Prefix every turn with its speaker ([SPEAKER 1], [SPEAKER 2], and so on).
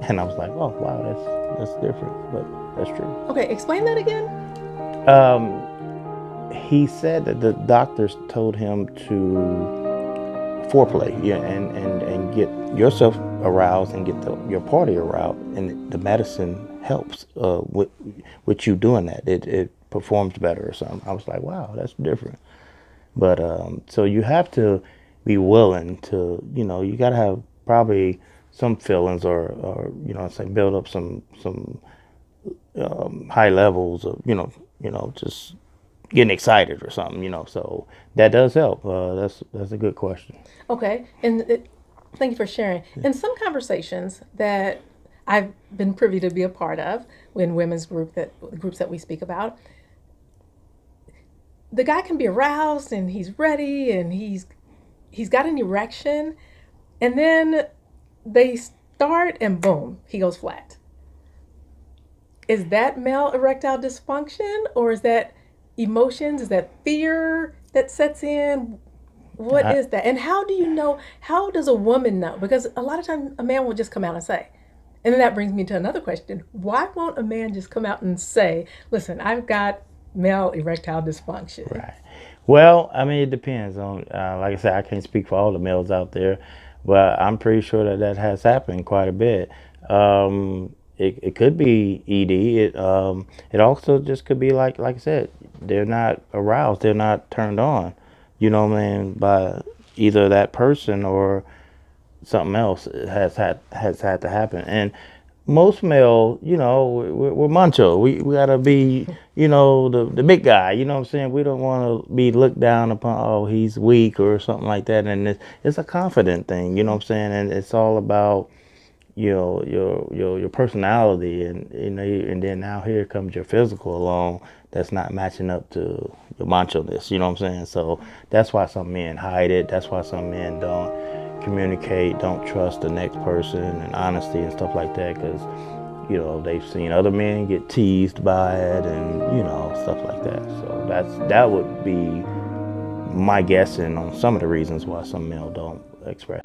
[SPEAKER 1] And I was like, oh, wow, that's different, but that's true.
[SPEAKER 2] Okay, explain that again.
[SPEAKER 1] Um, he said that the doctors told him to foreplay, yeah, and get yourself aroused and get your party aroused, and the medicine helps with you doing that. It performs better or something. I was like, wow, that's different. But so you have to be willing to, you got to have probably some feelings, or it's like build up some high levels of, just getting excited or something, so that does help. That's a good question.
[SPEAKER 2] Okay, and thank you for sharing. In some conversations that I've been privy to be a part of, in women's groups that we speak about, the guy can be aroused and he's ready and he's got an erection, and then they start and boom, he goes flat. Is that male erectile dysfunction, or is that emotions? Is that fear that sets in? What
[SPEAKER 1] I,
[SPEAKER 2] is that? And how do you know? How does a woman know? Because a lot of times a man will just come out and say. And then that brings me to another question. Why won't a man just come out and say, listen, I've got male erectile dysfunction?
[SPEAKER 1] right. Well, I mean, it depends on, like I said, I can't speak for all the males out there, but I'm pretty sure that has happened quite a bit. It could be ED. It also just could be like I said, they're not aroused, they're not turned on, what I mean, by either that person or something else has had to happen. And most male, we're macho. We gotta be, the big guy. You know what I'm saying? We don't want to be looked down upon. Oh, he's weak or something like that. And it's a confident thing. You know what I'm saying? And it's all about your personality, and and then now here comes your physical along that's not matching up to your macho-ness. You know what I'm saying? So that's why some men hide it. That's why some men don't communicate, don't trust the next person, and honesty and stuff like that, because they've seen other men get teased by it, and stuff like that. So that would be my guessing on some of the reasons why some male don't express.